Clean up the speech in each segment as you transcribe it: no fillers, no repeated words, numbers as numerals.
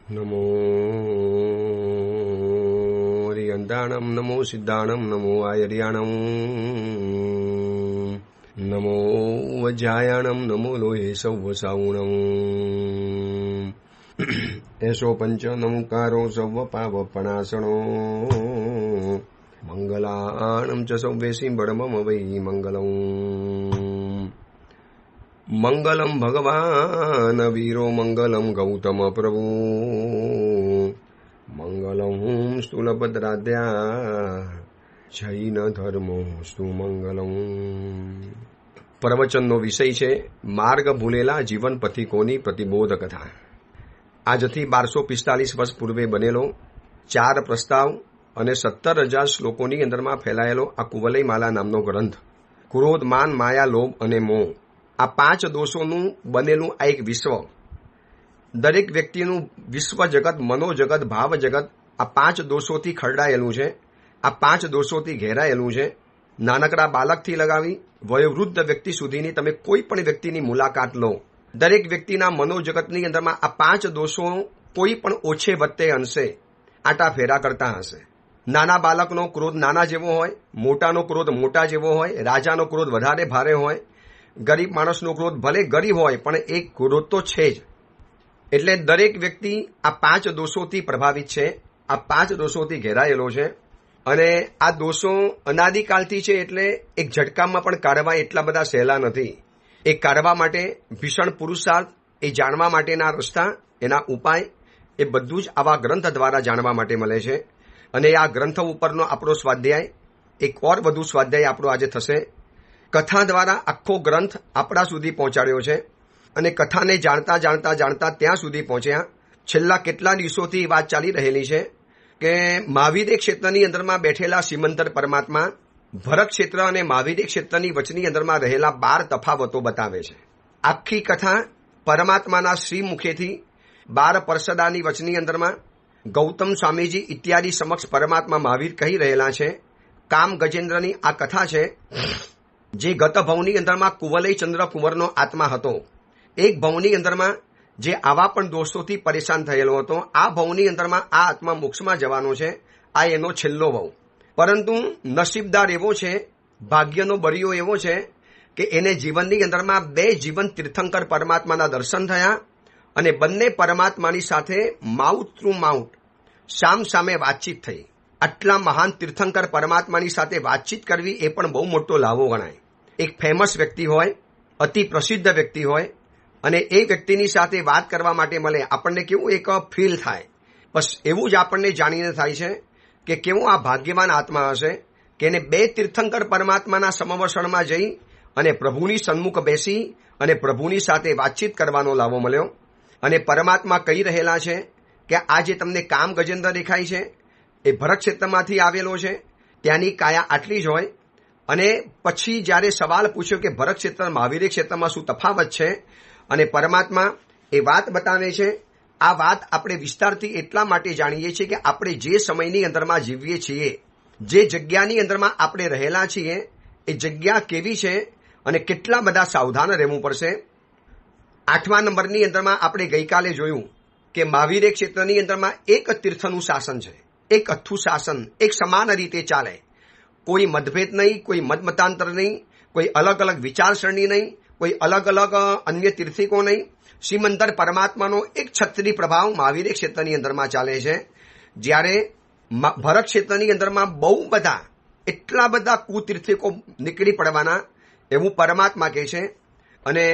નમો રિયંદાણમ, નમો સિદ્ધાણમ, નમો આયર્યાણમ, નમો વજ્રાયાણમ, નમો લોહે સૌવસાઉણમ, એસો પંચ નમકારો સૌવ પાવપણાસણો, મંગલાણમ ચ સૌવેસી બળમમ વૈ મંગલમ. મંગલમ ભગવાન વીરો, મંગલમ ગૌતમ પ્રભુ, મંગલમ સ્થૂલભદ્રાદ્યા જૈન ધર્મો સ્તુ મંગલમ. પ્રવચનનો વિષય છે માર્ગ ભૂલેલા જીવન પથિકોની પ્રતિબોધ કથા. આજથી 1245 વર્ષ પૂર્વે બનેલો 4 પ્રસ્તાવ અને 17,000 શ્લોકોની અંદરમાં ફેલાયેલો આ કુવલય માલા નામનો ગ્રંથ, ક્રોધ, માન, માયા, લોભ અને મોહ, આ 5 દોષોનું બનેલું આ એક વિશ્વ. દરેક વ્યક્તિનું વિશ્વ જગત, મનોજગત, ભાવ જગત આ 5 દોષોથી ખરડાયેલું છે, આ 5 દોષોથી ઘેરાયેલું છે. નાનકડા બાળકથી લગાવી વયોવૃદ્ધ વ્યક્તિ સુધીની તમે કોઈ પણ વ્યક્તિની મુલાકાત લો, દરેક વ્યક્તિના મનોજગતની અંદરમાં આ 5 દોષો કોઈ પણ ઓછે વત્તે અંશે આટા ફેરા કરતા હશે. નાના બાળકનો ક્રોધ નાના જેવો હોય, મોટાનો ક્રોધ મોટા જેવો હોય, રાજાનો ક્રોધ વધારે ભારે હોય, ગરીબ માણસનો ક્રોધ ભલે ગરીબ હોય પણ એ ક્રોધ તો છે જ. એટલે દરેક વ્યક્તિ આ 5 દોષોથી પ્રભાવિત છે, આ 5 દોષોથી ઘેરાયેલો છે. અને આ દોષો અનાદિકાળથી છે, એટલે એક ઝટકામાં પણ કાઢવા એટલા બધા સહેલા નથી. એ કાઢવા માટે ભીષણ પુરુષાર્થ, એ જાણવા માટેના રસ્તા, એના ઉપાય એ બધું જ આવા ગ્રંથ દ્વારા જાણવા માટે મળે છે. અને આ ગ્રંથ ઉપરનો આપણો સ્વાધ્યાય, એક ઓર વધુ સ્વાધ્યાય આપણો આજે થશે. કથા દ્વારા આખો ગ્રંથ આપણા સુધી પહોંચાડ્યો છે. અને કથાને જાણતા જાણતા જાણતા ત્યાં સુધી પહોંચ્યા. છેલ્લા કેટલા દિવસોથી વાત ચાલી રહેલી છે કે મહાવીર ક્ષેત્રની અંદરમાં બેઠેલા સિમંદર પરમાત્મા ભરત ક્ષેત્ર અને મહાવીર ક્ષેત્રની વચની અંદરમાં રહેલા 12 તફાવતો બતાવે છે. આખી કથા પરમાત્માના શ્રી મુખેથી 12 પરસદાની વચની અંદરમાં ગૌતમ સ્વામીજી ઇત્યાદિ સમક્ષ પરમાત્મા મહાવીર કહી રહેલા છે. કામ ગજેન્દ્રની આ કથા છે, જે ગત ભવની અંદરમાં કુવલયચંદ્ર કુંવરનો આત્મા હતો. એક ભવની અંદરમાં જે આવા પણ દોષોથી પરેશાન થયેલો હતો, આ ભવની અંદરમાં આ આત્મા મોક્ષમાં જવાનો છે. આ એનો છેલ્લો ભવ. પરંતુ નસીબદાર એવો છે, ભાગ્યનો બરિયો એવો છે કે એને જીવનની અંદરમાં 2 જીવન તીર્થંકર પરમાત્માના દર્શન થયા અને બંને પરમાત્માની સાથે માઉથ થ્રુ માઉથ સામ સામે વાતચીત થઈ. આટલા મહાન તીર્થંકર પરમાત્માની સાથે વાતચીત કરવી એ પણ બહુ મોટો લાભો ગણાય. એક ફેમસ વ્યક્તિ હોય, અતિ પ્રસિદ્ધ વ્યક્તિ હોય અને એ વ્યક્તિની સાથે વાત કરવા માટે મળે, આપણને કેવું એક ફીલ થાય. બસ એવું જ આપણને જાણીને થાય છે કે કેવો આ ભાગ્યવાન આત્મા હશે કે એને 2 તીર્થંકર પરમાત્માના સમવસણમાં જઈ અને પ્રભુની સન્મુખ બેસી અને પ્રભુની સાથે વાતચીત કરવાનો લાવો મળ્યો. અને પરમાત્મા કહી રહેલા છે કે આ જે તમને કામ ગજેન્દ્ર દેખાય છે એ ભરત ક્ષેત્રમાંથી આવેલો છે, ત્યાંની કાયા આટલી જ હોય. અને પછી જ્યારે સવાલ પૂછ્યો કે ભરત ક્ષેત્ર મહાવીર ક્ષેત્રમાં શું તફાવત છે, અને પરમાત્મા એ વાત બતાવે છે. આ વાત આપણે વિસ્તારથી એટલા માટે જાણીએ છીએ કે આપણે જે સમયની અંદરમાં જીવીએ છીએ, જે જગ્યાની અંદરમાં આપણે રહેલા છીએ, એ જગ્યા કેવી છે અને કેટલા બધા સાવધાન રહેવું પડશે. 8મા નંબરની અંદરમાં આપણે ગઈકાલે જોયું કે મહાવીર ક્ષેત્રની અંદરમાં એક તીર્થનું શાસન છે, એક અથ્થું શાસન, એક સમાન રીતે ચાલે. કોઈ મતભેદ નહીં, કોઈ મતમતાંતર નહીં, કોઈ અલગ અલગ વિચારસરણી નહીં, કોઈ અલગ અલગ અન્ય તીર્થિકો નહીં. શ્રીમંદર પરમાત્માનો એક છત્રી પ્રભાવ મહાવીર ક્ષેત્રની અંદરમાં ચાલે છે. જ્યારે ભરત ક્ષેત્રની અંદરમાં બહુ બધા, એટલા બધા કુતીર્થિકો નીકળી પડવાના એવું પરમાત્મા કહે છે. અને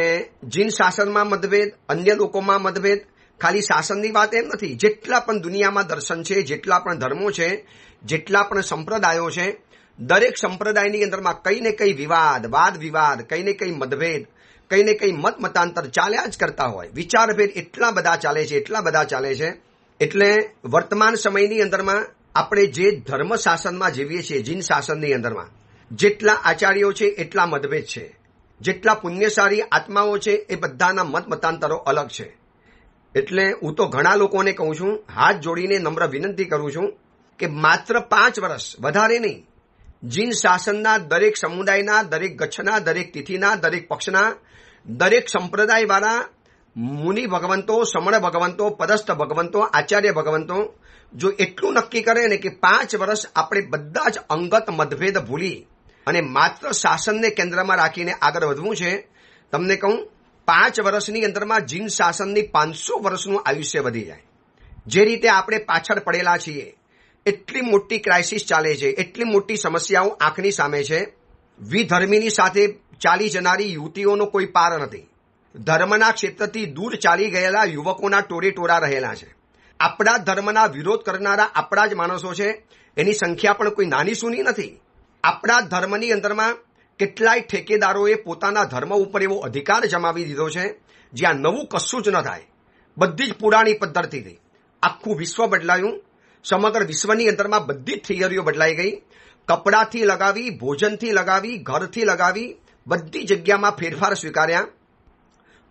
જીન શાસનમાં મતભેદ, અન્ય લોકોમાં મતભેદ, ખાલી શાસનની વાત એમ નથી, જેટલા પણ દુનિયામાં દર્શન છે, જેટલા પણ ધર્મો છે, જેટલા પણ સંપ્રદાયો છે, દરેક સંપ્રદાયની અંદરમાં કંઈ ને કંઈ વિવાદ, વાદ વિવાદ, કંઈ ને કંઈ મતભેદ, કંઈ ને કંઈ મતાંતર ચાલ્યા જ કરતા હોય. વિચારભેદ એટલા બધા ચાલે છે, એટલા બધા ચાલે છે. એટલે વર્તમાન સમયની અંદરમાં આપણે જે ધર્મ શાસનમાં જીવીએ છીએ, જીન શાસનની અંદરમાં જેટલા આચાર્યો છે એટલા મતભેદ છે, જેટલા પુણ્યશાળી આત્માઓ છે એ બધાના મતાંતરો અલગ છે. એટલે હું તો ઘણા લોકોને કહું છું, હાથ જોડીને નમ્ર વિનંતી કરું છું કે માત્ર 5 વર્ષ, વધારે નહીં, જીન શાસનના દરેક સમુદાયના, દરેક ગચ્છના, દરેક તિથિના, દરેક પક્ષના, દરેક સંપ્રદાયવાળા મુનિ ભગવંતો, સમણ ભગવંતો, પદસ્થ ભગવંતો, આચાર્ય ભગવંતો જો એટલું નક્કી કરે ને કે 5 વર્ષ આપણે બધા જ અંગત મતભેદ ભૂલી અને માત્ર શાસનને કેન્દ્રમાં રાખીને આગળ વધવું છે, તમને કહું 5 વર્ષની અંદરમાં જીન શાસનની 500 વર્ષનું આયુષ્ય વધી જાય. જે રીતે આપણે પાછળ પડેલા છીએ, એટલી મોટી ક્રાઇસિસ ચાલે છે, એટલી મોટી સમસ્યાઓ આંખની સામે છે. વિધર્મીની સાથે ચાલી જનારી યુવતીઓનો કોઈ પાર નથી. ધર્મના ક્ષેત્રથી દૂર ચાલી ગયેલા યુવકોના ટોળે ટોળા રહેલા છે. આપણા ધર્મના વિરોધ કરનારા આપણા જ માણસો છે. એની સંખ્યા પણ કોઈ નાની સૂની નથી. આપણા ધર્મની અંદરમાં કેટલાય ઠેકેદારોએ પોતાના ધર્મ ઉપર એવો અધિકાર જમાવી દીધો છે જ્યાં નવું કશું જ ન થાય. બધી જ પુરાણી પદ્ધતિથી આખું વિશ્વ બદલાયું. સમગ્ર વિશ્વની અંદરમાં બધી જ થિયરીઓ બદલાઈ ગઈ. કપડાથી લગાવી, ભોજનથી લગાવી, ઘરથી લગાવી, બધી જગ્યામાં ફેરફાર સ્વીકાર્યા.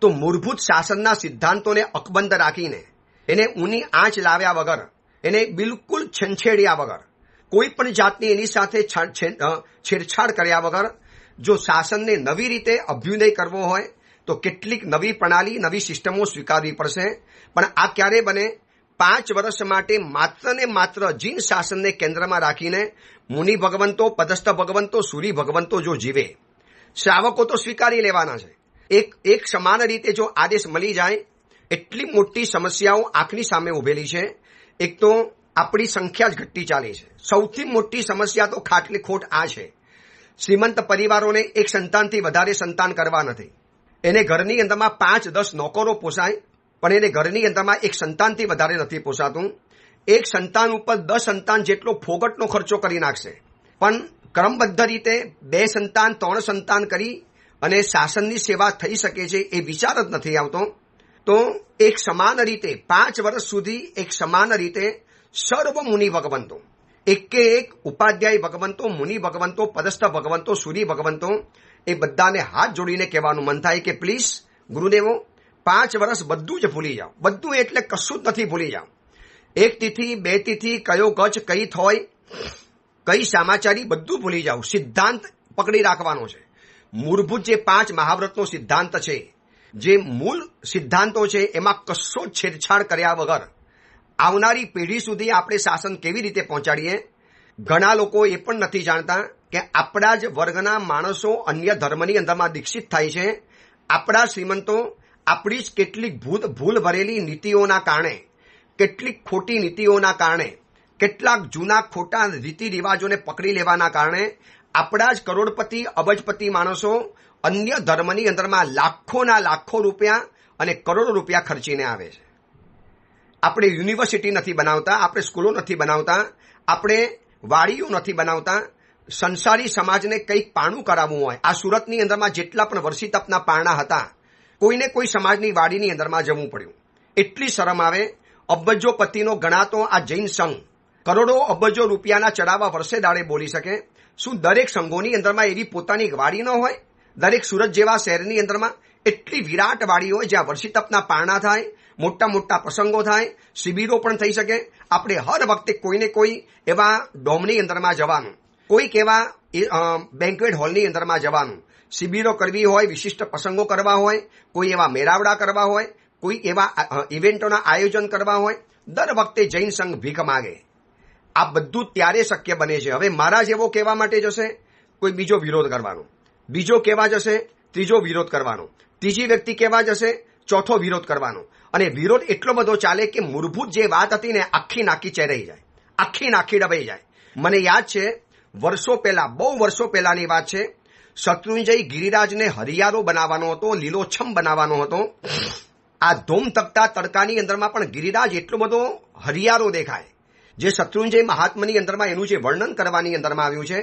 તો મૂળભૂત શાસનના સિદ્ધાંતોને અકબંધ રાખીને, એને ઊની આંચ લાવ્યા વગર, એને બિલકુલ છંછેડ્યા વગર, કોઈ પણ જાતની એની સાથે છેડછાડ કર્યા વગર જો શાસનને નવી રીતે અભ્યુદય કરવો હોય તો કેટલીક નવી પ્રણાલી, નવી સિસ્ટમો સ્વીકારવી પડશે. પણ આ ક્યારે બને? 5 વર્ષ માટે માત્ર ને માત્ર જીન શાસનને કેન્દ્રમાં રાખીને મુનિ ભગવંતો, પદસ્થ ભગવંતો, સૂરી ભગવંતો જો જીવે, શ્રાવકો તો સ્વીકારી લેવાના છે. એક સમાન રીતે જો આદેશ મળી જાય, એટલી મોટી સમસ્યાઓ આંખની સામે ઉભેલી છે. એક તો આપણી સંખ્યા જ ઘટતી ચાલી છે. સૌથી મોટી સમસ્યા તો ખાટલી ખોટ આ છે. શ્રીમંત પરિવારોને એક સંતાનથી વધારે સંતાન કરવા નથી. એને ઘરની અંદરમાં 5-10 નોકરો પોસાય, પણ એને ઘરની અંદરમાં એક સંતાનથી વધારે નથી પોસાતું. એક સંતાન ઉપર 10 સંતાન જેટલો ફોગટનો ખર્ચો કરી નાખશે, પણ ક્રમબદ્ધ રીતે 2 સંતાન, 3 સંતાન કરી અને શાસનની સેવા થઈ શકે છે એ વિચાર જ નથી આવતો. તો એક સમાન રીતે 5 વર્ષ સુધી એક સમાન રીતે સર્વ મુનિ ભગવંતો, એકે એક ઉપાધ્યાય ભગવંતો, મુનિ ભગવંતો, પદસ્થ ભગવંતો, સૂરી ભગવંતો, એ બધાને હાથ જોડીને કહેવાનું મન થાય કે પ્લીઝ ગુરુદેવો 5 વર્ષ બધું જ ભૂલી જાઓ. બધું એટલે કશું જ નથી ભૂલી જાઓ. 1 તિથિ, 2 તિથિ, કયો ગચ, કઈ થોય, કઈ સામાચારી, બધું ભૂલી જાઓ. સિદ્ધાંત પકડી રાખવાનો છે. મૂળભૂત જે 5 મહાવ્રતનો સિદ્ધાંત છે, જે મૂળ સિદ્ધાંતો છે, એમાં કશો છેડછાડ કર્યા વગર આવનારી પેઢી સુધી આપણે શાસન કેવી રીતે પહોંચાડીએ. ઘણા લોકો એ પણ નથી જાણતા કે આપણા જ વર્ગના માણસો અન્ય ધર્મની અંદરમાં દીક્ષિત થાય છે. આપણા શ્રીમંતો આપણી જ કેટલીક ભૂલ ભરેલી નીતિઓના કારણે, કેટલીક ખોટી નીતિઓના કારણે, કેટલાક જૂના ખોટા રીતિ રિવાજોને પકડી લેવાના કારણે આપણા જ કરોડપતિ, અબજપતિ માણસો અન્ય ધર્મની અંદરમાં લાખોના લાખો રૂપિયા અને કરોડો રૂપિયા ખર્ચીને આવે છે. આપણે યુનિવર્સિટી નથી બનાવતા, આપણે સ્કૂલો નથી બનાવતા, આપણે વાડીઓ નથી બનાવતા. સંસારી સમાજને કંઈક પારણું કરાવવું હોય, આ સુરતની અંદરમાં જેટલા પણ વર્ષી તપના પારણા હતા, કોઈને કોઈ સમાજની વાડીની અંદરમાં જવું પડ્યું. એટલી શરમ આવે. અબજોપતિનો ગણાતો આ જૈન સંઘ કરોડો અબજો રૂપિયાના ચડાવવા વર્ષે દાડે બોલી શકે. શું દરેક સંઘોની અંદરમાં એવી પોતાની વાડી ન હોય? દરેક સુરત જેવા શહેરની અંદરમાં એટલી વિરાટ વાડી હોય જ્યાં વર્ષી તપના પારણા થાય, મોટા મોટા પ્રસંગો થાય, શિબિરો પણ થઈ શકે. આપણે હર વખતે કોઈને કોઈ એવા ડોમની અંદરમાં જવાનું, કોઈક એવા બેન્ક્વેટ હોલની અંદરમાં જવાનું, શિબિરો કરવી હોય, વિશિષ્ટ પ્રસંગો કરવા હોય, કોઈ એવા મેળાવડા કરવા હોય, કોઈ એવા ઇવેન્ટોના આયોજન કરવા હોય, દર વખતે જૈન સંઘ ભીખ માગે. આ બધું ત્યારે શક્ય બને છે. હવે મારા જેવો કહેવા માટે જશે, કોઈ બીજો વિરોધ કરવાનો, બીજો કહેવા જશે, ત્રીજો વિરોધ કરવાનો, ત્રીજી વ્યક્તિ કહેવા જશે, ચોથો વિરોધ કરવાનો. અને વિરોધ એટલો બધો ચાલે કે મૂળભૂત જે વાત હતી ને આખી નાખી ચેરાઈ જાય, આખી નાખી ડબાઈ જાય. મને યાદ છે વર્ષો પહેલા, બહુ વર્ષો પહેલાની વાત છે, શત્રુંજય ગિરિરાજને હરિયાળો બનાવવાનો હતો, લીલોછમ બનાવવાનો હતો. આ ધોમ તકતા તડકાની અંદરમાં પણ ગિરિરાજ એટલો બધો હરિયાળો દેખાય. જે શત્રુંજય મહાત્માની અંદરમાં એનું જે વર્ણન કરવાની અંદરમાં આવ્યું છે,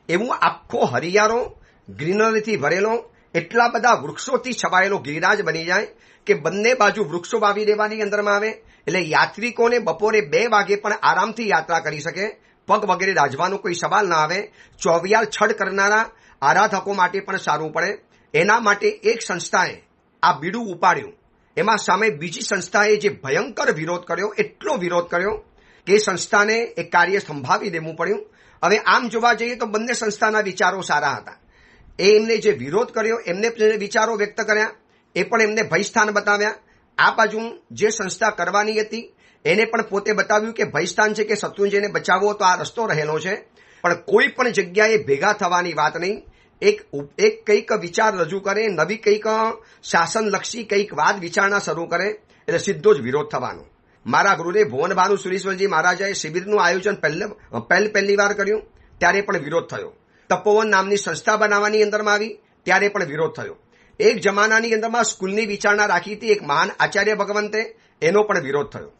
એવું આખો હરિયાળો ગ્રીનરીથી ભરેલો, એટલા બધા વૃક્ષોથી છવાયેલો ગિરિરાજ બની જાય કે બંને બાજુ વૃક્ષો વાવી દેવાની અંદરમાં આવે. એટલે યાત્રિકોને બપોરે 2 વાગે પણ આરામથી યાત્રા કરી શકે, પગ વગેરે દાઝવાનો કોઈ સવાલ ના આવે. ચોવિયાર છડ કરનારા આરાધકો માટે પણ સારું પડે. એના માટે એક સંસ્થાએ આ બીડું ઉપાડ્યું. એમાં સામે બીજી સંસ્થાએ જે ભયંકર વિરોધ કર્યો, એટલો વિરોધ કર્યો કે સંસ્થાને એ કાર્ય સંભાવી દેવું પડ્યું. હવે આમ જોવા જઈએ તો બંને સંસ્થાના વિચારો સારા હતા. એમને જે વિરોધ કર્યો, એમને વિચારો વ્યક્ત કર્યા, એ પણ એમને ભયસ્થાન બતાવ્યા. આ બાજુ જે સંસ્થા કરવાની હતી એને પણ પોતે બતાવ્યું કે ભયસ્થાન છે કે શત્રુંજયને બચાવવો તો આ રસ્તો રહેલો છે, પણ કોઈ પણ જગ્યાએ ભેગા થવાની વાત નહીં. એક કંઈક વિચાર રજૂ કરે, નવી કંઈક શાસનલક્ષી કંઈક વાત વિચારણા શરૂ કરે એટલે સીધો જ વિરોધ થવાનો. મારા ગુરુદેવ ભુવનભાનુ સુરીશ્વરજી મહારાજાએ શિબિરનું આયોજન પહેલી વાર કર્યું ત્યારે પણ વિરોધ થયો. તપોવન નામની સંસ્થા બનાવવાની અંદરમાં આવી ત્યારે પણ વિરોધ થયો. એક જમાનાની અંદરમાં સ્કૂલની વિચારણા રાખી હતી એક મહાન આચાર્ય ભગવંતે, એનો પણ વિરોધ થયો.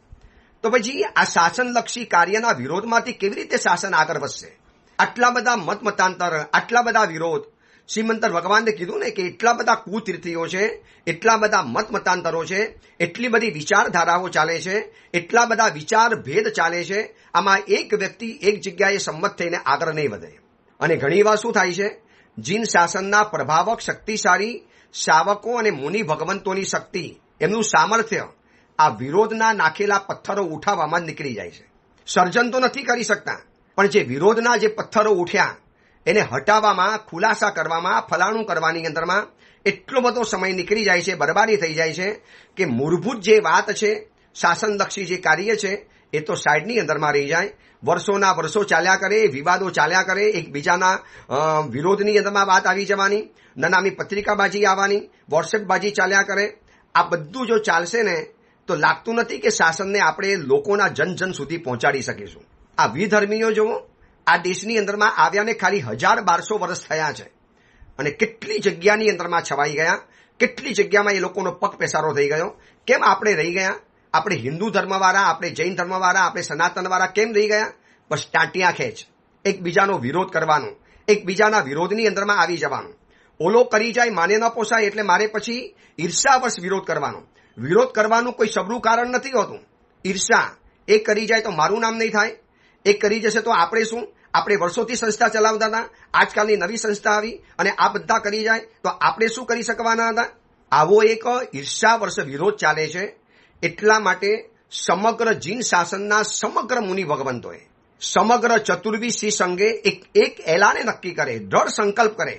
તો પછી આ શાસનલક્ષી કાર્યના વિરોધમાંથી કેવી રીતે શાસન આગળ વધશે? આટલા બધા મતાંતર, આટલા બધા વિરોધ. શ્રીમંતર ભગવાને કીધું ને કે એટલા બધા કુતીર્થીઓ છે, એટલા બધા મતાંતરો છે, એટલી બધી વિચારધારાઓ ચાલે છે, એટલા બધા વિચાર ભેદ ચાલે છે, આમાં એક વ્યક્તિ એક જગ્યાએ સંમત થઈને આગળ નહીં વધે. અને ઘણીવાર શું થાય છે, જીન શાસનના પ્રભાવક શક્તિશાળી શાવકો અને મુનિ ભગવંતોની શક્તિ, એમનું સામર્થ્ય આ વિરોધના નાખેલા પથ્થરો ઉઠાવવામાં નીકળી જાય છે. સર્જન તો નથી કરી શકતા, પણ જે વિરોધના જે પથ્થરો ઉઠ્યા એને હટાવવામાં, ખુલાસા કરવામાં, ફલાણું કરવાની અંદરમાં એટલો બધો સમય નીકળી જાય છે, બરબાદી થઈ જાય છે કે મૂળભૂત જે વાત છે, શાસનલક્ષી જે કાર્ય છે એ તો સાઈડની અંદરમાં રહી જાય. વર્ષોના વર્ષો ચાલ્યા કરે, વિવાદો ચાલ્યા કરે, એકબીજાના વિરોધની અંદરમાં વાત આવી જવાની, નનામી પત્રિકાબાજી આવવાની, વોટ્સએપબાજી ચાલ્યા કરે. આ બધું જો ચાલશે ને તો લાગતું નથી કે શાસનને આપણે લોકોના જન સુધી પહોંચાડી શકીશું. આ વિધર્મીઓ જુઓ, આ દેશની અંદરમાં આવ્યાને ખાલી 1200 વર્ષ થયા છે અને કેટલી જગ્યાની અંદરમાં છવાઈ ગયા, કેટલી જગ્યામાં એ લોકોનો પગ પેસારો થઈ ગયો. કેમ આપણે રહી ગયા? આપણે હિન્દુ ધર્મવાળા, આપણે જૈન ધર્મવાળા, આપણે સનાતનવાળા કેમ રહી ગયા? બસ ટાંટિયા ખેંચ, એકબીજાનો વિરોધ કરવાનો, એકબીજાના વિરોધની અંદરમાં આવી જવાનું. ઓલો કરી જાય, માને ન પોસાય એટલે મારે પછી ઈર્ષાવશ વિરોધ કરવાનો. વિરોધ કરવાનું કોઈ સબરું કારણ નથી હોતું. ઈર્ષા, એ કરી જાય તો મારું નામ નહીં થાય, એ કરી જશે તો આપણે શું? આપણે વર્ષોથી સંસ્થા ચલાવતા હતા, આજકાલની નવી સંસ્થા આવી અને આ બધા કરી જાય તો આપણે શું કરી શકવાના હતા? આવો એક ઈર્ષાવર્ષ વિરોધ ચાલે છે. એટલા માટે સમગ્ર જીન શાસનના સમગ્ર મુનિ ભગવંતોએ સમગ્ર ચતુર્વિશી સંઘે એક એલાને નક્કી કરે, દ્રઢ સંકલ્પ કરે,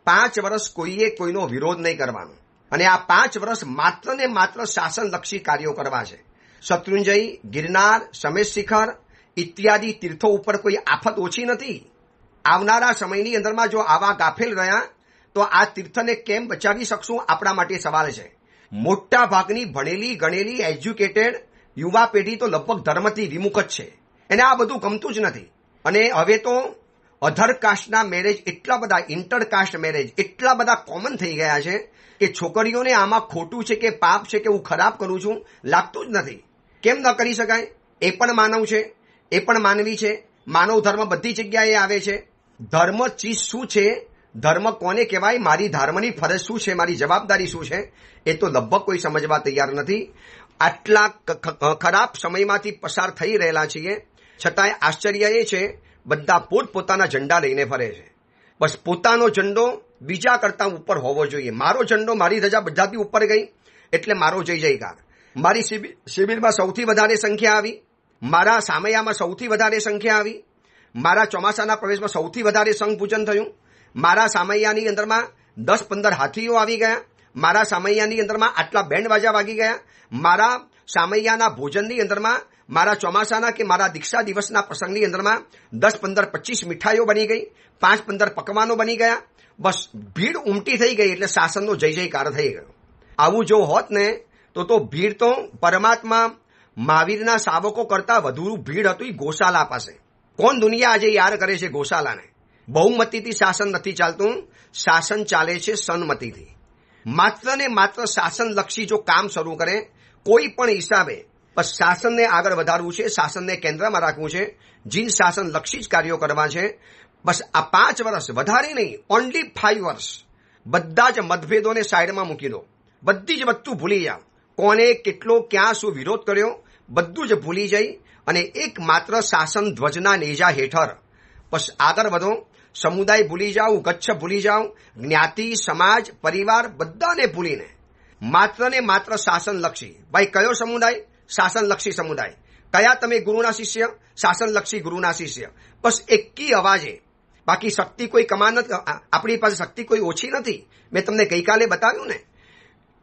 5 વર્ષ કોઈએ કોઈનો વિરોધ નહીં કરવાનો અને આ 5 વર્ષ માત્ર ને માત્ર શાસનલક્ષી કાર્યો કરવા છે. શત્રુંજય, ગિરનાર, સમેશ શિખર ઇત્યાદિ તીર્થો ઉપર કોઈ આફત ઓછી નથી. આવનારા સમયની અંદરમાં જો આવા ગાફેલ રહ્યા તો આ તીર્થને કેમ બચાવી શકશું? આપણા માટે સવાલ છે. મોટા ભાગની ભણેલી ગણેલી એજ્યુકેટેડ યુવા પેઢી તો લગભગ ધર્મથી વિમુખ જ છે, એને આ બધું ગમતું જ નથી. અને હવે તો અધર કાસ્ટના મેરેજ એટલા બધા, ઇન્ટરકાસ્ટ મેરેજ એટલા બધા કોમન થઈ ગયા છે કે છોકરીઓને આમાં ખોટું છે કે પાપ છે કે હું ખરાબ કરું છું લાગતું જ નથી. કેમ ન કરી શકાય? એ પણ માનવ છે, એ પણ માનવી છે. માનવ ધર્મ બધી જગ્યાએ આવે છે. ધર્મ ચીજ શું છે, ધર્મ કોને કહેવાય, મારી ધર્મની ફરજ શું છે, મારી જવાબદારી શું છે, એ તો લગભગ કોઈ સમજવા તૈયાર નથી. આટલા ખરાબ સમયમાંથી પસાર થઈ રહેલા છીએ, છતાંય આશ્ચર્ય એ છે બધા પોતપોતાના ઝંડા લઈને ફરે છે. બસ પોતાનો ઝંડો બીજા કરતા ઉપર હોવો જોઈએ. મારો ઝંડો, મારી ધજા બધાથી ઉપર ગઈ એટલે મારો જય જયકાર. મારી શિબિરમાં સૌથી વધારે સંખ્યા આવી, મારા સામૈયામાં સૌથી વધારે સંખ્યા આવી, મારા ચોમાસાના પ્રવેશમાં સૌથી વધારે સંઘ પૂજન થયું, મારા સામૈયાની અંદરમાં 10-15 હાથીઓ આવી ગયા, મારા સામૈયાની અંદરમાં આટલા બેન્ડ વાજા વાગી ગયા, મારા સામૈયાના ભોજનની અંદરમાં, મારા ચોમાસાના કે મારા દીક્ષા દિવસના પ્રસંગની અંદરમાં 10-15-25 મીઠાઈઓ બની ગઈ, 5-15 પકવાનો બની ગયા. બસ ભીડ ઉમટી થઈ ગઈ એટલે શાસનનો જય જયકાર થઈ ગયો. આવું જો હોત ને તો ભીડ તો પરમાત્મા મહાવીરના શાવકો કરતા વધુ ભીડ હતું ગોશાલા પાસે. કોણ દુનિયા આજે યાદ કરે છે ગોશાલાને? બહુમતીથી શાસન નથી ચાલતું, શાસન ચાલે છે સન્મતિથી. માત્ર ને માત્ર શાસનલક્ષી જો કામ શરૂ કરે કોઈ પણ હિસાબે, બસ શાસનને આગળ વધારવું છે, શાસનને કેન્દ્રમાં રાખવું છે, જીન શાસનલક્ષી જ કાર્યો કરવા છે. બસ આ 5 વર્ષ, વધારે નહીં, ઓનલી 5 વર્ષ બધા જ મતભેદોને સાઈડમાં મૂકી દો, બધી જ વસ્તુ ભૂલી જાઓ. કોને કેટલો ક્યાં શું વિરોધ કર્યો બધું જ ભૂલી જઈ અને એક માત્ર શાસન ધ્વજના નેજા હેઠળ બસ આગળ વધો. સમુદાય ભૂલી જાઓ, ગચ્છ ભૂલી જાઓ, જ્ઞાતિ, સમાજ, પરિવાર બધાને ભૂલીને માત્ર ને માત્ર શાસનલક્ષી. ભાઈ કયો સમુદાય? શાસનલક્ષી સમુદાય. કયા તમે ગુરુના શિષ્ય? શાસનલક્ષી ગુરુના શિષ્ય. બસ એકી અવાજે. બાકી શક્તિ કોઈ કમાન નથી, આપણી પાસે શક્તિ કોઈ ઓછી નથી. મેં તમને ગઈકાલે બતાવ્યું ને,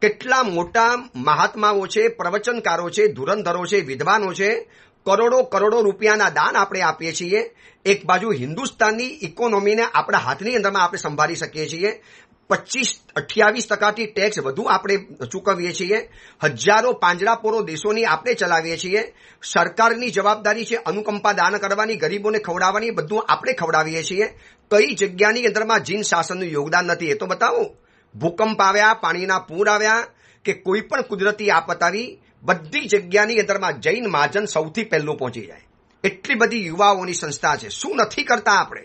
કેટલા મોટા મહાત્માઓ છે, પ્રવચનકારો છે, ધુરંધરો છે, વિદ્વાનો છે, કરોડો રૂપિયાના દાન આપણે આપીએ છીએ. એક બાજુ હિન્દુસ્તાનની ઇકોનોમીને આપણા હાથની અંદરમાં આપણે સંભાળી શકીએ છીએ. 28% ટેક્સ વધુ આપણે ચૂકવીએ છીએ. હજારો પાંજરાપોરો દેશોની આપણે ચલાવીએ છીએ. સરકારની જવાબદારી છે અનુકંપા દાન કરવાની, ગરીબોને ખવડાવવાની, બધું આપણે ખવડાવીએ છીએ. કઈ જગ્યાની અંદરમાં જીન શાસનનું યોગદાન નથી એ તો બતાવો. ભૂકંપ આવ્યા, પાણીના પૂર આવ્યા કે કોઈ પણ કુદરતી આફત આવી, બધી જગ્યાની અંદરમાં જૈન મહાજન સૌથી પહેલું પહોંચી જાય. એટલી બધી યુવાઓની સંસ્થા છે. શું નથી કરતા આપણે,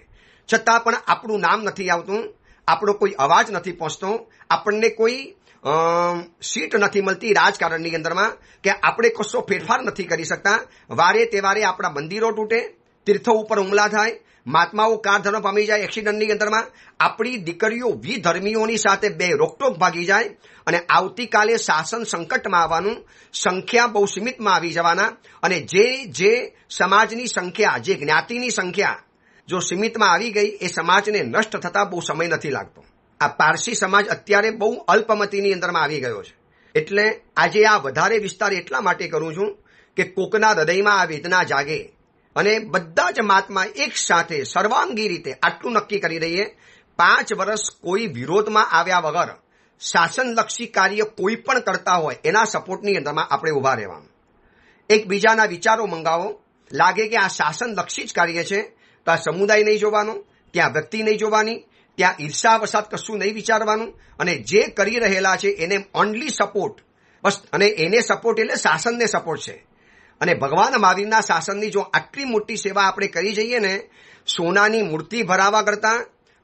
છતાં પણ આપણું નામ નથી આવતું, આપણો કોઈ અવાજ નથી પહોંચતો, આપણને કોઈ સીટ નથી મળતી રાજકારણની અંદરમાં, કે આપણે કશો ફેરફાર નથી કરી શકતા. વારે તહેવારે આપણા મંદિરો તૂટે, તીર્થો ઉપર હુમલા થાય, મહાત્માઓ કાળધર્મ પામી જાય એક્સિડન્ટની અંદરમાં, આપણી દીકરીઓ વિધર્મીઓની સાથે બે રોકટોક ભાગી જાય, અને આવતીકાલે શાસન સંકટમાં આવવાનું, સંખ્યા બહુ સીમિતમાં આવી જવાના, અને જે સમાજની સંખ્યા, જે જ્ઞાતિની સંખ્યા જો સીમિતમાં આવી ગઈ, એ સમાજને નષ્ટ થતા બહુ સમય નથી લાગતો. આ પારસી સમાજ અત્યારે બહુ અલ્પમતીની અંદરમાં આવી ગયો છે. એટલે આજે આ વધારે વિસ્તાર એટલા માટે કરું છું કે કોકના હૃદયમાં આ વેદના જાગે, અને બધા જ મહાત્મા એક સાથે સર્વાંગી રીતે આટલું નક્કી કરી દઈએ, 5 વર્ષ કોઈ વિરોધમાં આવ્યા વગર શાસનલક્ષી કાર્ય કોઈ પણ કરતા હોય એના સપોર્ટની અંદરમાં આપણે ઉભા રહેવાનું. એકબીજાના વિચારો મંગાવો. લાગે કે આ શાસનલક્ષી જ કાર્ય છે તો આ સમુદાય નહીં જોવાનો, ત્યાં વ્યક્તિ નહીં જોવાની, ત્યાં ઈર્ષાવસાત કશું નહીં વિચારવાનું, અને જે કરી રહેલા છે એને ઓનલી સપોર્ટ, બસ. અને એને સપોર્ટ એટલે શાસનને સપોર્ટ છે. અને ભગવાન મહાવીરના શાસનની જો આટલી મોટી સેવા આપણે કરી જઈએ ને, સોનાની મૂર્તિ ભરાવા કરતા,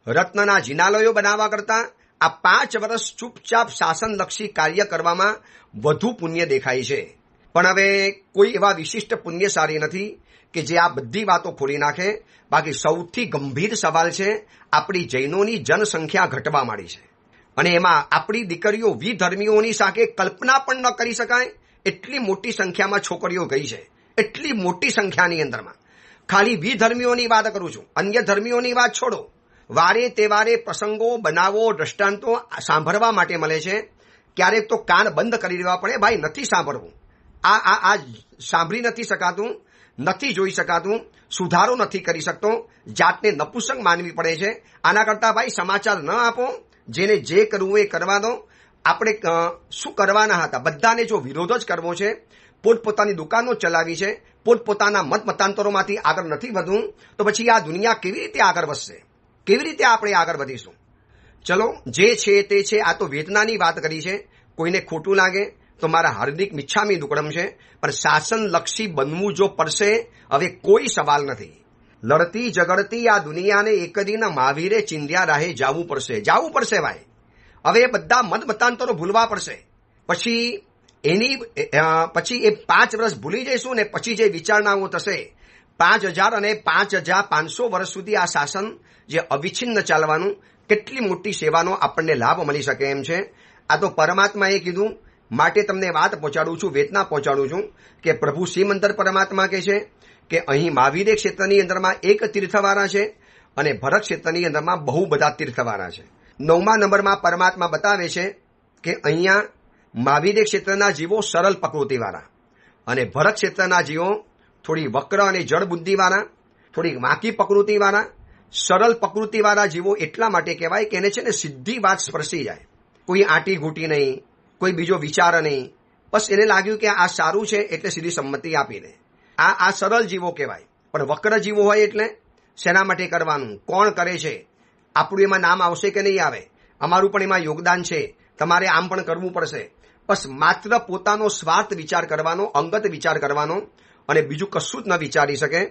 રત્નના જિનાલયો બનાવવા કરતા, આ 5 વર્ષ ચૂપચાપ શાસનલક્ષી કાર્ય કરવામાં વધુ પુણ્ય દેખાય છે. પણ હવે કોઈ એવા વિશિષ્ટ પુણ્યશાળી નથી કે જે આ બધી વાતો ખોલી નાખે. બાકી સૌથી ગંભીર સવાલ છે, આપણી જૈનોની જનસંખ્યા ઘટવા માંડી છે, અને એમાં આપણી દીકરીઓ વિધર્મીઓની સાથે કલ્પના પણ ન કરી શકાય એટલી મોટી સંખ્યામાં છોકરીઓ ગઈ છે. એટલી મોટી સંખ્યાની અંદરમાં ખાલી વિધર્મીઓની વાત કરું છું, અન્ય ધર્મીઓની વાત છોડો. વારે તહેવારે પ્રસંગો, બનાવો, દ્રષ્ટાંતો સાંભળવા માટે મળે છે. ક્યારેક તો કાન બંધ કરી દેવા પડે, ભાઈ નથી સાંભળવું, આ સાંભળી નથી શકાતું, નથી જોઈ શકાતું, સુધારો નથી કરી શકતો, જાતને નપુસંગ માનવી પડે છે. આના કરતા ભાઈ સમાચાર ન આપો, જેને જે કરવું એ કરવા દો. આપણે શું કરવાના હતા, બધાને જો વિરોધ જ કરવો છે, પોતપોતાની દુકાનો ચલાવી છે, પોતપોતાના મત મતાંતરોમાંથી આગળ નથી વધવું, તો પછી આ દુનિયા કેવી રીતે આગળ વધશે, કેવી રીતે આપણે આગળ વધીશું? ચલો, જે છે તે છે. આ તો વેદનાની વાત કરી છે. કોઈને ખોટું લાગે તો મારા હાર્દિક મિચ્છામી દુક્કડમ છે, પણ શાસનલક્ષી બનવું જો પડશે, હવે કોઈ સવાલ નથી. લડતી ઝઘડતી આ દુનિયાને એક દિન મહાવીરે ચિંધ્યા રાહે જવું પડશે ભાઈ. હવે એ બધા મત મતાંતરો ભૂલવા પડશે. પછી એ 5 વર્ષ ભૂલી જઈશું ને પછી જે વિચારણાઓ થશે, 5000 અને 5500 વર્ષ સુધી આ શાસન જે અવિચ્છિન્ન ચાલવાનું, કેટલી મોટી સેવાનો આપણને લાભ મળી શકે એમ છે. આ તો પરમાત્માએ કીધું, માટે તમને વાત પહોંચાડું છું, વેદના પહોંચાડું છું કે પ્રભુ શ્રીમંતર પરમાત્મા કહે છે કે અહીં મહાવીર ક્ષેત્રની અંદરમાં એક તીર્થવાળા છે, અને ભરત ક્ષેત્રની અંદરમાં બહુ બધા તીર્થવાળા છે. 9મા નંબરમાં પરમાત્મા બતાવે છે કે અહીંયા મહાવીર ક્ષેત્રના જીવો સરળ પ્રકૃતિવાળા, અને ભરત ક્ષેત્રના જીવો થોડી વક્ર અને જળ બુદ્ધિવાળા, થોડી વાંકી પ્રકૃતિવાળા. સરળ પ્રકૃતિવાળા જીવો એટલા માટે કહેવાય કે એને છે ને સીધી વાત સ્પર્શી જાય, કોઈ આંટી ઘૂંટી નહીં, કોઈ બીજો વિચાર નહીં, બસ એને લાગ્યું કે આ સારું છે એટલે સીધી સંમતિ આપી દે. આ સરળ જીવો કહેવાય. પણ વક્ર જીવો હોય એટલે શેના માટે કરવાનું, કોણ કરે છે, આપણું એમાં નામ આવશે કે નહીં આવે, અમારું પણ એમાં યોગદાન છે, તમારે આમ પણ કરવું પડશે. બસ માત્ર પોતાનો સ્વાર્થ વિચાર કરવાનો, અંગત વિચાર કરવાનો, અને બીજું કશું જ ન વિચારી શકે.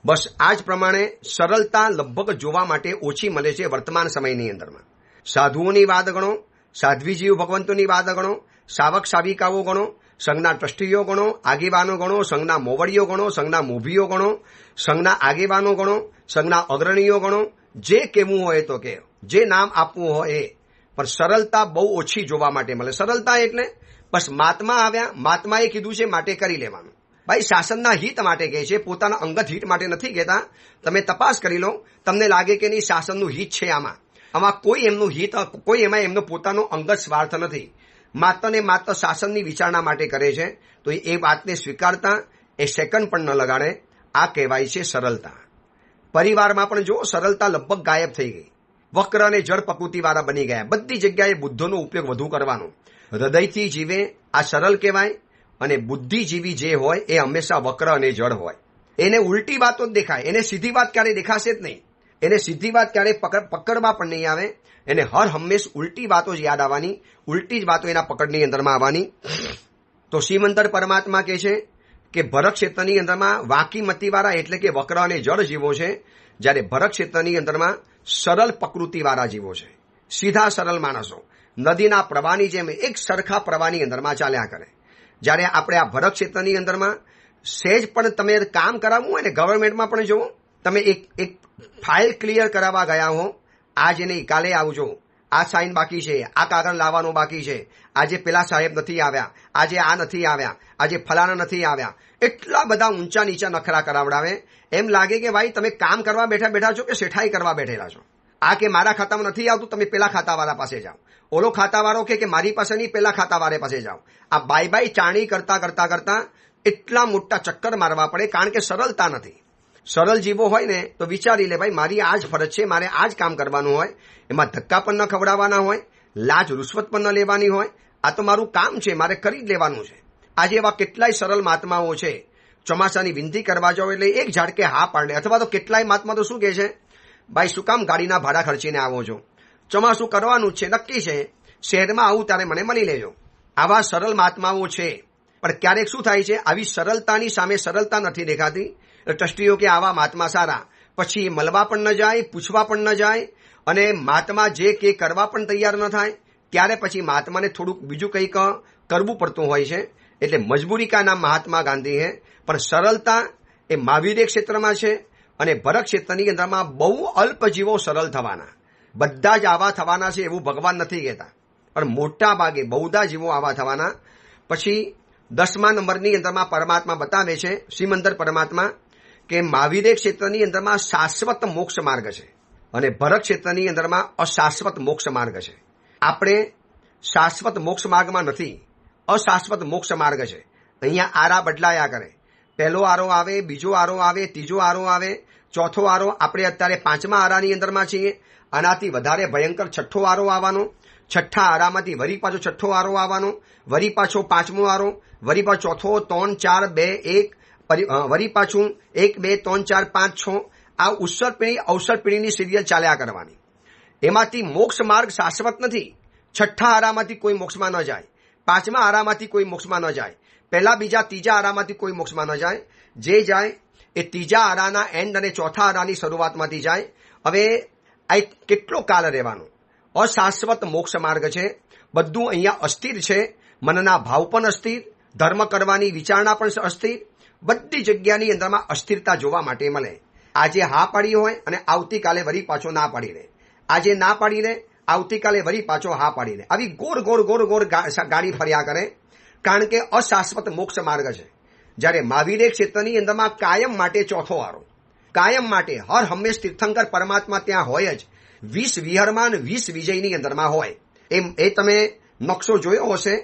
બસ આ જ પ્રમાણે સરળતા લગભગ જોવા માટે ઓછી મળે છે વર્તમાન સમયની અંદરમાં. સાધુઓની વાત ગણો, સાધ્વીજીવ ભગવંતોની વાત ગણો, સાવક સાવિકાઓ ગણો, સંઘના ટ્રસ્ટીઓ ગણો, આગેવાનો ગણો, સંઘના મોવડીઓ ગણો, સંઘના મોભીઓ ગણો, સંઘના આગેવાનો ગણો, સંઘના અગ્રણીઓ ગણો. જે કહેવું હોય તો કે, જે નામ આપવું હોય એ, પણ સરળતા બહુ ઓછી જોવા માટે મળે. સરળતા એટલે બસ મહાત્મા આવ્યા, મહાત્માએ કીધું છે માટે કરી લેવાનું. ભાઈ શાસનના હિત માટે કહે છે, પોતાના અંગત હિત માટે નથી કહેતા. તમે તપાસ કરી લો, તમને લાગે કે નહીં શાસનનું હિત છે આમાં કોઈ એમનું હિત, કોઈ એમાં એમનો પોતાનો અંગત સ્વાર્થ નથી. માત્ર ને માત્ર શાસનની વિચારણા માટે કરે છે, તો એ વાતને સ્વીકારતા એ સેકન્ડ પણ ન લગાડે. આ કહેવાય છે સરળતા. પરિવારમાં પણ જો સરળતા લગભગ ગાયબ થઈ ગઈ. વક્ર અને જળ પ્રકૃતિવાળા બની ગયા. બધી જગ્યાએ બુદ્ધનો ઉપયોગ વધુ કરવાનો. હૃદયથી જીવે આ સરળ કહેવાય, અને બુદ્ધિજીવી જે હોય એ હંમેશા વક્ર અને જળ હોય. એને ઉલટી વાતો જ દેખાય, એને સીધી વાત ક્યારે દેખાશે જ નહીં. એને સીધી વાત ક્યારે પકડવા પણ નહીં આવે. એને હર હંમેશ ઉલટી વાતો જ યાદ આવવાની, ઉલટી જ વાતો એના પકડની અંદરમાં આવવાની. તો શ્રીમંતર પરમાત્મા કહે છે કે ભરત ક્ષેત્રની અંદરમાં વાંકી મતીવાળા એટલે કે વક્ર અને જળ જીવો છે, જ્યારે ભરત ક્ષેત્રની અંદરમાં સરળ પ્રકૃતિવાળા જીવો છે. સીધા સરળ માણસો નદીના પ્રવાહની જેમ એક સરખા પ્રવાહની અંદરમાં ચાલ્યા કરે. જ્યારે આપણે આ ભરત ક્ષેત્રની અંદરમાં સહેજ પણ તમે કામ કરાવવું હોય ને, ગવર્મેન્ટમાં પણ જુઓ, તમે એક ફાઇલ ક્લિયર કરાવવા ગયા હો, આજે નહીં કાલે આવજો, આ સાઇન બાકી છે, આ કાગળ લાવવાનો બાકી છે, આજે પેલા સાહેબ નથી આવ્યા, આજે આ નથી આવ્યા, આજે ફલાણા નથી આવ્યા, એટલા બધા ઊંચા નીચા નખરા કરાવડાવે. એમ લાગે કે ભાઈ તમે કામ કરવા બેઠા છો કે શેઠાઈ કરવા બેઠેલા છો. આ કે મારા ખાતામાં નથી આવતું, તમે પેલા ખાતાવાળા પાસે જાઓ. ઓલો ખાતાવાળો કે મારી પાસે નહીં, પેલા ખાતાવાળા પાસે જાઓ. આ બાય ચાણી કરતા એટલા મોટા ચક્કર મારવા પડે, કારણ કે સરળતા નથી. સરળ જીવો હોય ને તો વિચારી લે ભાઈ મારી આ જ ફરજ છે, મારે આ જ કામ કરવાનું હોય. એમાં ધક્કા પણ ન ખવડાવવાના હોય, લાજ રૂશ્વત પણ ન લેવાની હોય. આ તો મારું કામ છે, મારે કરી જ લેવાનું છે. આજે એવા કેટલાય સરળ મહાત્માઓ છે, ચોમાસાની વિનંતી કરવા જાઓ એટલે એક ઝાડકે હા પાડે. અથવા તો કેટલાય મહાત્મા તો શું કહે છે, ભાઈ શું કામ ગાડીના ભાડા ખર્ચીને આવો છો, ચોમાસું કરવાનું છે, નક્કી છે, શહેરમાં આવું ત્યારે મને મળી લેજો. આવા સરળ મહાત્માઓ છે. પણ ક્યારેક શું થાય છે, આવી સરળતાની સામે સરળતા નથી દેખાતી. ટ્રસ્ટીઓ કે આવા મહાત્મા સારા, પછી મળવા પણ ન જાય, પૂછવા પણ ન જાય, અને મહાત્મા જે કે કરવા પણ તૈયાર ન થાય. ત્યારે પછી મહાત્માને થોડુંક બીજું કંઈક કરવું પડતું હોય છે. એટલે મજબૂરી કા નામ મહાત્મા ગાંધી હે. પણ સરળતા એ મહાવીર ક્ષેત્રમાં છે, અને ભરત ક્ષેત્રની અંદરમાં બહુ અલ્પ જીવો સરળ થવાના. બધા જ આવા થવાના છે એવું ભગવાન નથી કહેતા, પણ મોટા ભાગે બહુધા જીવો આવા થવાના. પછી 10મા નંબરની અંદરમાં પરમાત્મા બતાવે છે, શ્રીમંતર પરમાત્મા, કે મહાવીર ક્ષેત્રની અંદરમાં શાશ્વત મોક્ષ માર્ગ છે, અને ભરત ક્ષેત્રની અંદરમાં અશાશ્વત મોક્ષ માર્ગ છે. આપણે શાશ્વત મોક્ષ માર્ગમાં નથી, અશાશ્વત મોક્ષ માર્ગ છે. અહીંયા આરા બદલાયા કરે. પહેલો આરો આવે, બીજો આરો આવે, ત્રીજો આરો આવે, ચોથો આરો. આપણે અત્યારે 5મા આરાની અંદરમાં છીએ. આનાથી વધારે ભયંકર 6થો આરો આવવાનો. 6થા આરામાંથી વરી પાછો 6થો આરો આવવાનો, વરી પાછો 5મો આરો, વરી પાછો ચોથો, 3, 4, 2, 1, વરી પાછું 1, 2, 3, 4, 5, 6. આ ઉત્સર પેઢી અવસર પેઢીની સિરિયલ ચાલ્યા કરવાની. એમાંથી મોક્ષ માર્ગ શાશ્વત નથી. 6થા આરામાંથી કોઈ મોક્ષમાં ન જાય, 5મા આરામાંથી કોઈ મોક્ષમાં ન જાય, પહેલા બીજા ત્રીજા આરામાંથી કોઈ મોક્ષમાં ન જાય. જે જાય એ ત્રીજા આરાના એન્ડ અને ચોથા આરાની શરૂઆતમાંથી જાય. હવે આ કેટલો કાળ રહેવાનો? અશાશ્વત મોક્ષ માર્ગ છે. બધું અહીંયા અસ્થિર છે. મનના ભાવ પણ અસ્થિર, ધર્મ કરવાની વિચારણા પણ અસ્થિર. બધી જગ્યાની અંદરમાં અસ્થિરતા જોવા માટે મળે. આજે હા પાડી હોય અને આવતીકાલે વરી પાછો ના પાડી લે. આજે ના પાડી લે, આવતીકાલે વરી પાછો હા પાડી લે. આવી ગોળ ગાડી ફર્યા કરે, કારણ કે અશાશ્વત મોક્ષ માર્ગ છે. જ્યારે મહાવીર ક્ષેત્રની અંદરમાં કાયમ માટે ચોથો આરો, કાયમ માટે હર હંમેશ તીર્થંકર પરમાત્મા ત્યાં હોય જ. 20 વિહરમાન 20 વિજયની અંદરમાં હોય. એ તમે નકશો જોયો હશે.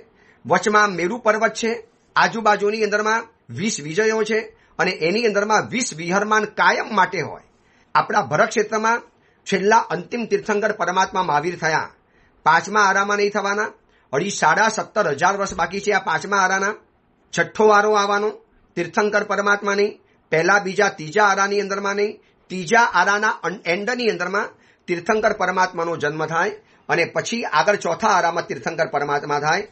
વચમાં મેરુ પર્વત છે, આજુબાજુની અંદરમાં 20 વિજયો છે, અને એની અંદરમાં 20 વિહરમાન કાયમ માટે હોય. આપણા ભરત ક્ષેત્રમાં છેલ્લા અંતિમ તીર્થંકર પરમાત્મા મહાવીર થયા. 5મા આરામાં નહીં થવાના. 17,500 વર્ષ બાકી છે આ 5મા આરાના. 6થો આરો આવવાનો તીર્થંકર પરમાત્માની. પહેલા બીજા ત્રીજા આરાની અંદરમાં નહીં, ત્રીજા આરાના એન્ડની અંદરમાં તીર્થંકર પરમાત્માનો જન્મ થાય, અને પછી આગળ ચોથા આરામાં તીર્થંકર પરમાત્મા થાય.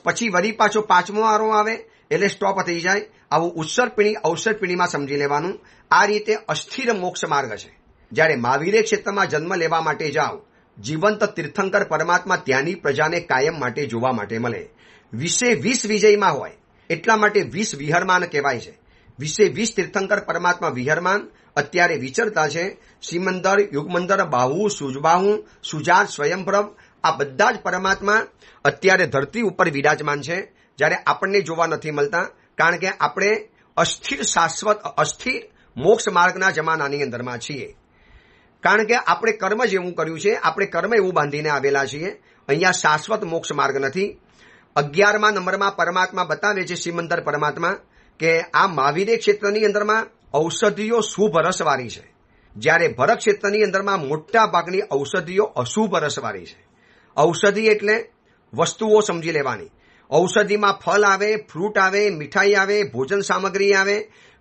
પછી વળી પાછો 5મો આરો આવે એટલે સ્ટોપ થઈ જાય. આવું ઉત્સર પીઢી અવસર પીઢીમાં સમજી લેવાનું. આ રીતે અસ્થિર મોક્ષ માર્ગ છે. જ્યારે મહાવીર ક્ષેત્રમાં જન્મ લેવા માટે જાઓ, જીવંત તીર્થંકર પરમાત્મા ત્યાંની પ્રજાને કાયમ માટે જોવા માટે મળે. 20 વિજયમાં હોય, એટલા માટે 20 વિહરમાન કહેવાય છે. 20 તીર્થંકર પરમાત્મા વિહરમાન અત્યારે વિચરતા છે. શ્રીમંદર, યુગમંદર, બાહુ, સુજબાહુ, સુજાત, સ્વયંપ્રભ, આ બધા જ પરમાત્મા અત્યારે ધરતી ઉપર વિરાજમાન છે. જ્યારે આપણને જોવા નથી મળતા, કારણ કે આપણે અસ્થિર શાશ્વત અસ્થિર મોક્ષ માર્ગના જમાનાની અંદરમાં છીએ. કારણ કે આપણે કર્મ જેવું કર્યું છે, આપણે કર્મ એવું બાંધીને આવેલા છીએ. અહીંયા શાશ્વત મોક્ષ માર્ગ નથી. 11મા નંબરમાં પરમાત્મા બતાવે છે, સિમંદર પરમાત્મા, કે આ મહાવીર ક્ષેત્રની અંદરમાં ઔષધિઓ શુભ રસવાળી છે, જ્યારે ભરત ક્ષેત્રની અંદરમાં મોટા ભાગની ઔષધિઓ અશુભ રસવાળી છે. ઔષધિ એટલે વસ્તુઓ સમજી લેવાની. ઔષધિમાં ફળ આવે, ફ્રૂટ આવે, મીઠાઈ આવે, ભોજન સામગ્રી આવે,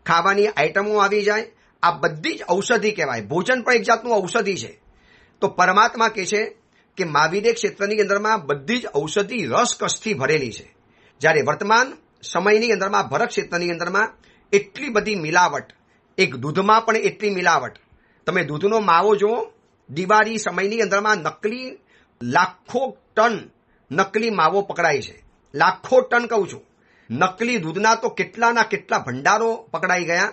ખાવાની આઈટમો આવી જાય. આ બધી જ ઔષધિ કહેવાય. ભોજન પણ એક જાતનું ઔષધિ છે. તો પરમાત્મા કહે છે કે મહાવીર ક્ષેત્રની અંદરમાં બધી જ ઔષધિ રસકસથી ભરેલી છે, જ્યારે વર્તમાન સમયની અંદરમાં ભરત ક્ષેત્રની અંદરમાં એટલી બધી મિલાવટ, એક દૂધમાં પણ એટલી મિલાવટ. તમે દૂધનો માવો જુઓ, દિવાળી સમયની અંદરમાં નકલી લાખો ટન નકલી માવો પકડાય છે. લાખો ટન કહું છું. નકલી દૂધના તો કેટલાના કેટલા ભંડારો પકડાઈ ગયા.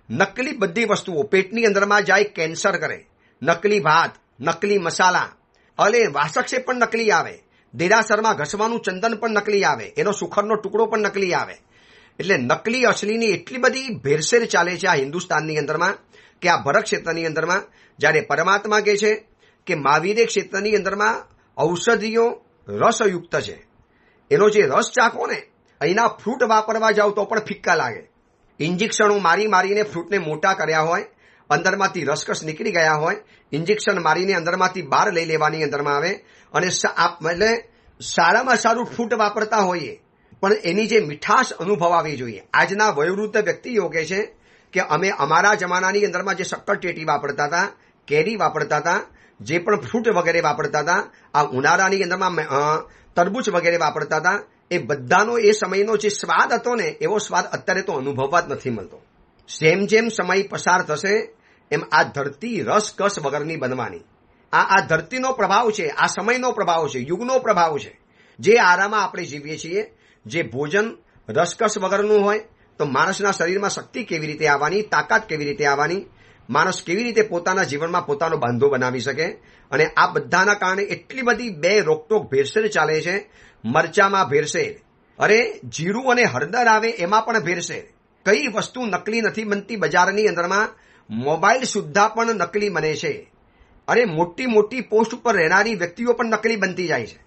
નકલી બધી વસ્તુઓ પેટની અંદરમાં જાય, કેન્સર કરે. નકલી ભાત, નકલી મસાલા, અલે વાસક્ષે પણ નકલી આવે. દેરાસરમાં ઘસવાનું ચંદન પણ નકલી આવે. એનો સુખરનો ટુકડો પણ નકલી આવે. એટલે નકલી અસલીની એટલી બધી ભેરસેર ચાલે છે આ હિન્દુસ્તાનની અંદરમાં, કે આ ભરત ક્ષેત્રની અંદરમાં. જ્યારે પરમાત્મા કહે છે કે મહાવીર ક્ષેત્રની અંદરમાં ઔષધિઓ રસયુક્ત છે. એનો જે રસ ચાખો ને, અહીંના ફ્રૂટ વાપરવા જાવ તો પણ ફિક્કા લાગે. ઇન્જેક્શનો મારી મારીને ફ્રૂટને મોટા કર્યા હોય, અંદરમાંથી રસકસ નીકળી ગયા હોય, ઇન્જેક્શન મારીને અંદરમાંથી બહાર લઈ લેવાની અંદરમાં આવે. અને એટલે સારામાં સારું ફ્રૂટ વાપરતા હોઈએ, પણ એની જે મીઠાશ અનુભવાવી જોઈએ. આજના વયોવૃદ્ધ વ્યક્તિઓ કહે છે કે અમે અમારા જમાનાની અંદરમાં જે શક્કરટેટી વાપરતા હતા, કેરી વાપરતા હતા, જે પણ ફ્રૂટ વગેરે વાપરતા હતા, આ ઉનાળાની અંદરમાં તરબૂચ વગેરે વાપરતા હતા, એ બધાનો એ સમયનો જે સ્વાદ હતો ને, એવો સ્વાદ અત્યારે તો અનુભવવા જ નથી મળતો. જેમ સમય પસાર થશે એમ આ ધરતી રસકસ વગરની બનવાની. આ ધરતીનો પ્રભાવ છે, આ સમયનો પ્રભાવ છે, યુગનો પ્રભાવ છે. જે આરામાં આપણે જીવીએ છીએ, જે ભોજન રસકસ વગરનું હોય, તો માણસના શરીરમાં શક્તિ કેવી રીતે આવવાની, તાકાત કેવી રીતે આવવાની, માણસ કેવી રીતે પોતાના જીવનમાં પોતાનો બાંધો બનાવી શકે. અને આ બધાના કારણે એટલી બધી બે રોકટોક ભેરસેળ ચાલે છે. મરચામાં ભેરસેળ, અરે જીરું અને હળદર આવે એમાં પણ ભેરસેળ. કઈ વસ્તુ નકલી નથી બનતી બજારની અંદરમાં. મોબાઈલ સુદ્ધા પણ નકલી બને છે. અરે મોટી મોટી પોસ્ટ ઉપર રહેનારી વ્યક્તિઓ પણ નકલી બનતી જાય છે.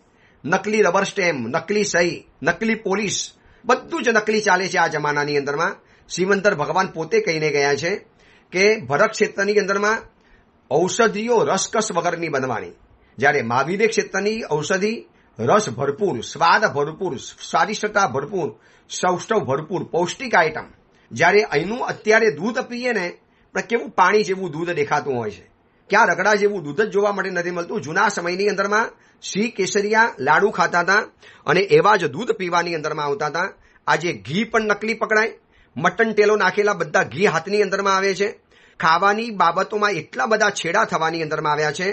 નકલી રબર સ્ટેમ્પ, નકલી સહી, નકલી પોલીસ, બધું જ નકલી ચાલે છે આ જમાનાની અંદરમાં. સિમંદર ભગવાન પોતે કહીને ગયા છે કે ભરત ક્ષેત્રની અંદરમાં ઔષધિઓ રસકસ વગરની બનવાની, જ્યારે મહાવીર ક્ષેત્રની ઔષધિ રસ ભરપૂર, સ્વાદ ભરપૂર, સ્વાદિષ્ટતા ભરપૂર, સૌષ્ઠવ ભરપૂર, પૌષ્ટિક આઈટમ. જ્યારે અહીંનું અત્યારે દૂધ પીએ ને, પણ કેવું પાણી જેવું દૂધ દેખાતું હોય છે. ક્યાં રગડા જેવું દૂધ જ જોવા માટે નથી મળતું. જૂના સમયની અંદરમાં સિંહ કેસરિયા લાડુ ખાતા હતા અને એવા જ દૂધ પીવાની અંદરમાં આવતા હતા. આજે ઘી પણ નકલી પકડાય. મટન ટેલો નાખેલા બધા ઘી હાથની અંદરમાં આવે છે. ખાવાની બાબતોમાં એટલા બધા છેડા થવાની અંદરમાં આવ્યા છે,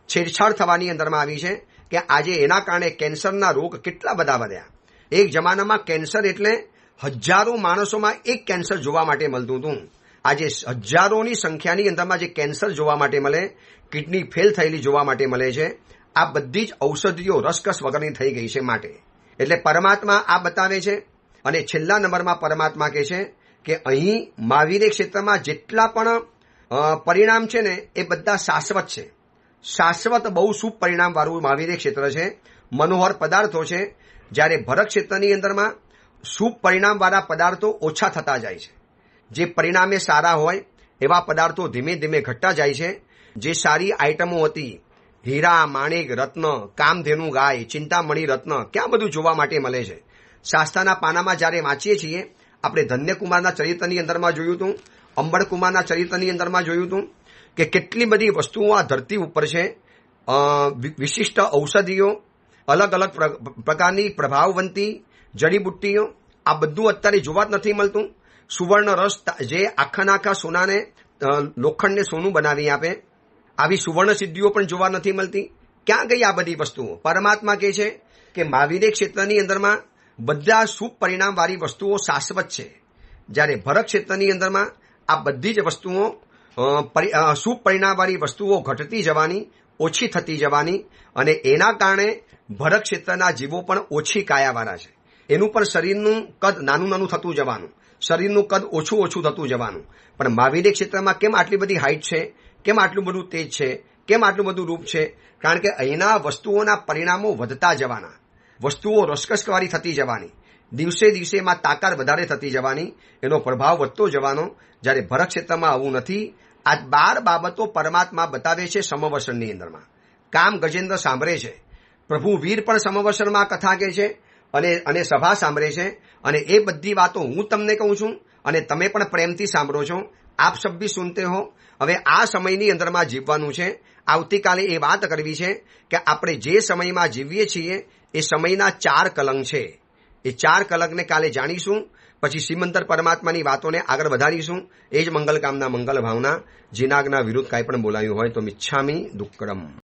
છેડછાડ થવાની અંદરમાં આવી છે, કે આજે એના કારણે કેન્સરના રોગ કેટલા બધા વધ્યા. એક જમાનામાં કેન્સર એટલે હજારો માણસોમાં એક કેન્સર જોવા માટે મળતું હતું. આજે હજારોની સંખ્યાની અંદરમાં જે કેન્સર જોવા માટે મળે, કિડની ફેલ થયેલી જોવા માટે મળે છે. આ બધી જ ઔષધિઓ રસકસ વગરની થઈ ગઈ છે. માટે એટલે પરમાત્મા આ બતાવે છે. અને છેલ્લા નંબરમાં પરમાત્મા કહે છે કે અહીં મહાવીર ક્ષેત્રમાં જેટલા પણ પરિણામ છે ને, એ બધા શાશ્વત છે. શાશ્વત બહુ શુભ પરિણામ વાળું મહાવીર ક્ષેત્ર છે. મનોહર પદાર્થો છે. જ્યારે ભરત ક્ષેત્રની અંદરમાં શુભ પરિણામ વાળા પદાર્થો ઓછા થતા જાય છે. જે પરિણામે સારા હોય એવા પદાર્થો ધીમે ધીમે ઘટતા જાય છે. જે સારી આઈટમો હતી, હીરા, માણેક, રત્ન, કામધેનુ ગાય, ચિંતામણી રત્ન, ક્યાં બધું જોવા માટે મળે છે. શાસ્ત્રના પાનામાં જ્યારે વાંચીએ છીએ, આપણે ધન્યકુમારના ચરિત્રની અંદરમાં જોયું હતું, અંબરકુમારના ચરિત્રની અંદરમાં જોયું હતું કે કેટલી બધી વસ્તુઓ આ ધરતી ઉપર છે. વિશિષ્ટ ઔષધિઓ, અલગ અલગ પ્રકારની પ્રભાવવંતી જડીબુટ્ટીઓ, આ બધું અત્યારે જોવા જ નથી મળતું. સુવર્ણ રસ જે આખા સોનાને, લોખંડને સોનું બનાવી આપે, આવી સુવર્ણ સિદ્ધિઓ પણ જોવા નથી મળતી. ક્યાં ગઈ આ બધી વસ્તુઓ? પરમાત્મા કહે છે કે મહાવીર ક્ષેત્રની અંદરમાં બધા શુભ પરિણામ વાળી વસ્તુઓ શાશ્વત છે. જ્યારે ભરત ક્ષેત્રની અંદરમાં આ બધી જ વસ્તુઓ શુભ પરિણામ વાળી વસ્તુઓ ઘટતી જવાની, ઓછી થતી જવાની. અને એના કારણે ભરત ક્ષેત્રના જીવો પણ ઓછી કાયાવાળા છે. એનું પણ શરીરનું કદ નાનું થતું જવાનું, શરીરનું કદ ઓછું થતું જવાનું. પણ મહાવીર ક્ષેત્રમાં કેમ આટલી બધી હાઇટ છે, કેમ આટલું બધું તેજ છે, કેમ આટલું બધું રૂપ છે? કારણ કે અહીંના વસ્તુઓના પરિણામો વધતા જવાના. વસ્તુઓ રસકસવાળી થતી જવાની, દિવસે દિવસે એમાં તાકાત વધારે થતી જવાની, એનો પ્રભાવ વધતો જવાનો. જ્યારે ભરત ક્ષેત્રમાં આવું નથી. આ 12 બાબતો પરમાત્મા બતાવે છે સમવસરની અંદરમાં. કામ ગજેન્દ્ર સાંભળે છે, પ્રભુ વીર પણ સમવસરમાં કથા કહે છે અને સભા સાંભળે છે, અને એ બધી વાતો હું તમને કહું છું અને તમે પણ પ્રેમથી સાંભળો છો. આપ સબ ભી સુનતે હો. હવે આ સમયની અંદરમાં જીવવાનું છે. આવતીકાલે એ વાત કરવી છે કે આપણે જે સમયમાં જીવીએ છીએ એ સમયના 4 કલંક છે. એ 4 કલંકને કાલે જાણીશું. પછી શ્રીમંતર પરમાત્માની વાતોને આગળ વધારીશું. એ જ મંગલ કામના મંગલ ભાવના. જીનાગના વિરુદ્ધ કાંઈ પણ બોલાયું હોય તો મિચ્છામી દુક્કડમ.